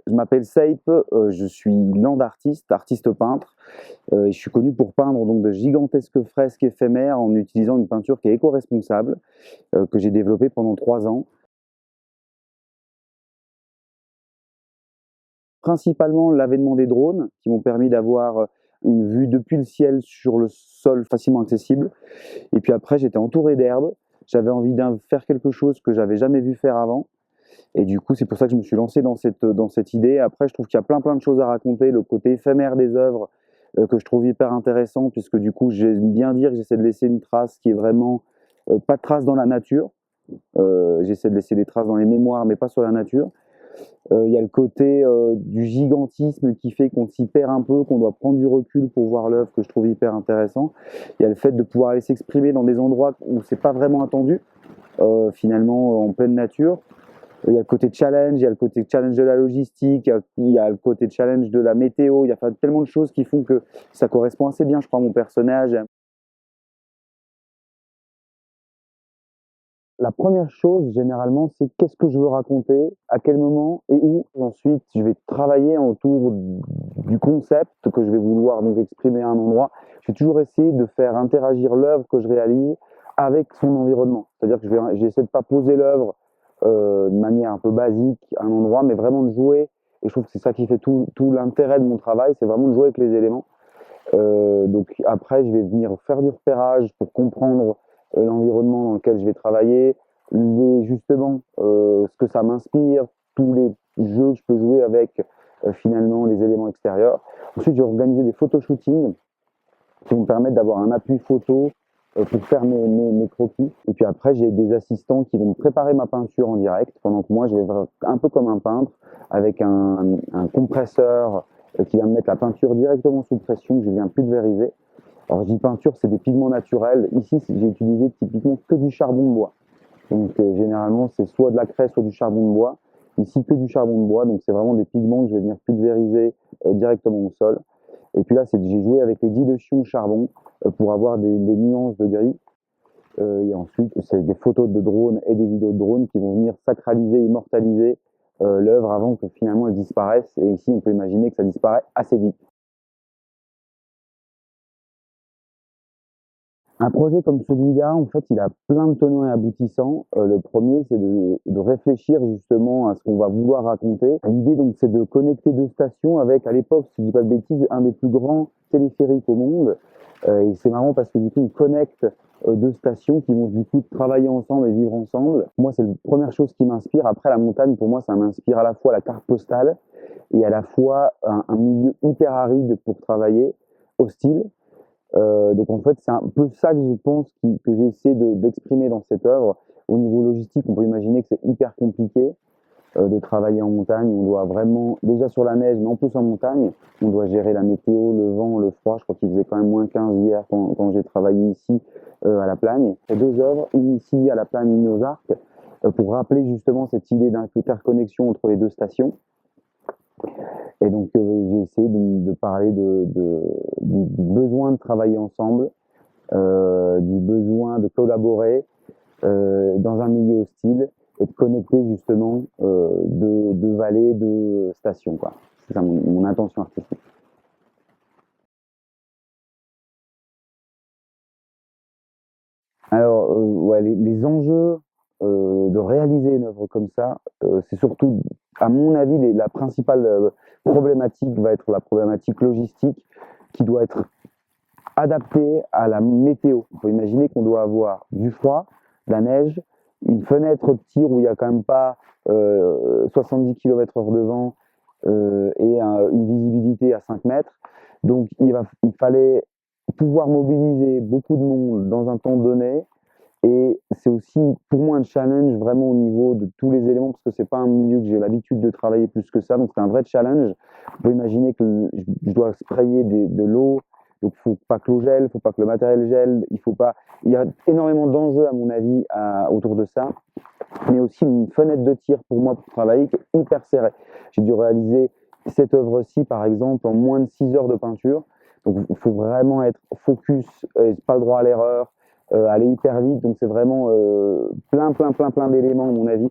Je m'appelle Seip, je suis land artiste, artiste peintre. Et je suis connu pour peindre donc de gigantesques fresques éphémères en utilisant une peinture qui est éco-responsable, que j'ai développée pendant 3 ans. Principalement l'avènement des drones qui m'ont permis d'avoir une vue depuis le ciel sur le sol facilement accessible. Et puis après, j'étais entouré d'herbes. J'avais envie de faire quelque chose que j'avais jamais vu faire avant. Et du coup, c'est pour ça que je me suis lancé dans cette idée. Après, je trouve qu'il y a plein de choses à raconter. Le côté éphémère des œuvres que je trouve hyper intéressant, puisque du coup, j'aime bien dire que j'essaie de laisser une trace qui est vraiment pas de trace dans la nature. J'essaie de laisser des traces dans les mémoires, mais pas sur la nature. Il y a le côté du gigantisme qui fait qu'on s'y perd un peu, qu'on doit prendre du recul pour voir l'œuvre, que je trouve hyper intéressant. Il y a le fait de pouvoir aller s'exprimer dans des endroits où c'est pas vraiment attendu, finalement en pleine nature. Il y a le côté challenge, il y a le côté challenge de la logistique, il y a le côté challenge de la météo, il y a tellement de choses qui font que ça correspond assez bien, je crois, à mon personnage. La première chose, généralement, c'est qu'est-ce que je veux raconter, à quel moment et où. Ensuite, je vais travailler autour du concept que je vais vouloir donc exprimer à un endroit. Je vais toujours essayer de faire interagir l'œuvre que je réalise avec son environnement. C'est-à-dire que j'essaie de pas poser l'œuvre de manière un peu basique à un endroit, mais vraiment de jouer. Et je trouve que c'est ça qui fait tout l'intérêt de mon travail, c'est vraiment de jouer avec les éléments. Donc après, je vais venir faire du repérage pour comprendre l'environnement dans lequel je vais travailler, justement ce que ça m'inspire, tous les jeux que je peux jouer avec finalement les éléments extérieurs. Ensuite, je vais organiser des photoshootings qui vont me permettre d'avoir un appui photo pour faire mes croquis. Et puis après, j'ai des assistants qui vont me préparer ma peinture en direct, pendant que moi, je vais faire un peu comme un peintre, avec un compresseur qui va me mettre la peinture directement sous pression, que je viens pulvériser. Alors je dis peinture, c'est des pigments naturels. Ici, j'ai utilisé typiquement que du charbon de bois. Donc généralement, c'est soit de la craie, soit du charbon de bois. Ici, que du charbon de bois. Donc c'est vraiment des pigments que je vais venir pulvériser directement au sol. Et puis là, j'ai joué avec les dilutions de charbon pour avoir des nuances de gris. Et ensuite, c'est des photos de drone et des vidéos de drone qui vont venir sacraliser, immortaliser l'œuvre avant que finalement elle disparaisse. Et ici, on peut imaginer que ça disparaît assez vite. Un projet comme celui-là, en fait, il a plein de tenants et aboutissants. Le premier, c'est de réfléchir justement à ce qu'on va vouloir raconter. L'idée, donc, c'est de connecter deux stations avec, à l'époque, si je dis pas de bêtises, un des plus grands téléphériques au monde. Et c'est marrant parce que du coup, on connecte deux stations qui vont du coup travailler ensemble et vivre ensemble. Moi, c'est la première chose qui m'inspire. Après, la montagne, pour moi, ça m'inspire à la fois la carte postale et à la fois un milieu hyper aride pour travailler, hostile. Donc en fait, c'est un peu ça que je pense que j'essaie d'exprimer dans cette œuvre. Au niveau logistique, on peut imaginer que c'est hyper compliqué de travailler en montagne. On doit vraiment, déjà sur la neige, mais en plus en montagne, on doit gérer la météo, le vent, le froid. Je crois qu'il faisait quand même -15 hier quand j'ai travaillé ici à La Plagne. C'est deux œuvres, une ici à La Plagne, une aux Arcs, pour rappeler justement cette idée d'interconnexion entre les deux stations. Et donc, j'ai essayé de parler du besoin de travailler ensemble, du besoin de collaborer dans un milieu hostile et de connecter justement deux vallées, deux stations, quoi. C'est ça mon intention artistique. Alors, ouais, les enjeux de réaliser une œuvre comme ça, c'est surtout, à mon avis, la principale problématique va être la problématique logistique qui doit être adaptée à la météo. Il faut imaginer qu'on doit avoir du froid, de la neige, une fenêtre de tir où il n'y a quand même pas 70 km/h de vent et une visibilité à 5 mètres. Donc il fallait pouvoir mobiliser beaucoup de monde dans un temps donné. Et c'est aussi pour moi un challenge vraiment au niveau de tous les éléments, parce que c'est pas un milieu que j'ai l'habitude de travailler plus que ça, donc c'est un vrai challenge. On peut imaginer que je dois sprayer de l'eau, donc il faut pas que l'eau gèle, il faut pas que le matériel gèle, il y a énormément d'enjeux à mon avis autour de ça, mais aussi une fenêtre de tir pour moi pour travailler qui est hyper serrée. J'ai dû réaliser cette œuvre-ci par exemple en moins de 6 heures de peinture, donc il faut vraiment être focus, pas le droit à l'erreur, aller hyper vite, donc c'est vraiment plein d'éléments à mon avis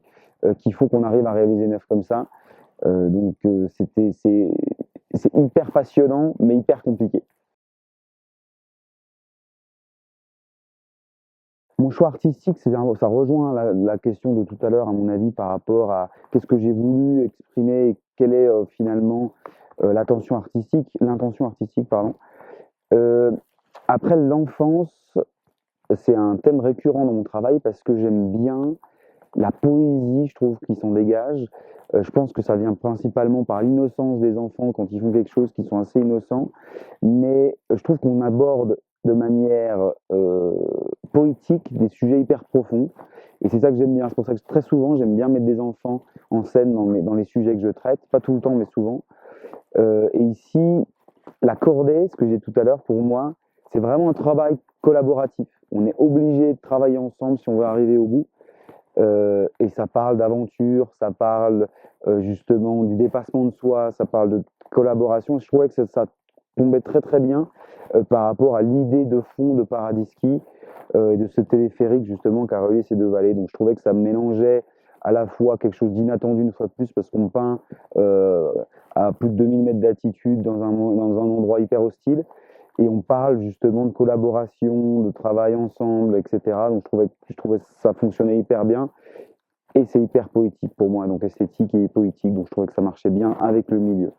qu'il faut qu'on arrive à réaliser une œuvre comme ça. C'est hyper passionnant, mais hyper compliqué. Mon choix artistique, ça rejoint la question de tout à l'heure, à mon avis, par rapport à qu'est-ce que j'ai voulu exprimer et quelle est finalement l'intention artistique, pardon. Euh, Après l'enfance, c'est un thème récurrent dans mon travail parce que j'aime bien la poésie, je trouve, qui s'en dégage. Je pense que ça vient principalement par l'innocence des enfants quand ils font quelque chose qui sont assez innocents, mais je trouve qu'on aborde de manière poétique des sujets hyper profonds, et c'est ça que j'aime bien. C'est pour ça que très souvent, j'aime bien mettre des enfants en scène dans les sujets que je traite, pas tout le temps, mais souvent. Et ici, la cordée, ce que j'ai tout à l'heure, pour moi, c'est vraiment un travail collaboratif. On est obligé de travailler ensemble si on veut arriver au bout. Et ça parle d'aventure, ça parle justement du dépassement de soi, ça parle de collaboration. Je trouvais que ça tombait très très bien par rapport à l'idée de fond de Paradis Ski et de ce téléphérique justement qui a relié ces deux vallées. Donc je trouvais que ça mélangeait à la fois quelque chose d'inattendu une fois de plus parce qu'on peint à plus de 2000 mètres d'altitude dans un endroit hyper hostile, et on parle justement de collaboration, de travail ensemble, etc. Donc je trouvais que ça fonctionnait hyper bien, et c'est hyper poétique pour moi, donc esthétique et poétique, donc je trouvais que ça marchait bien avec le milieu.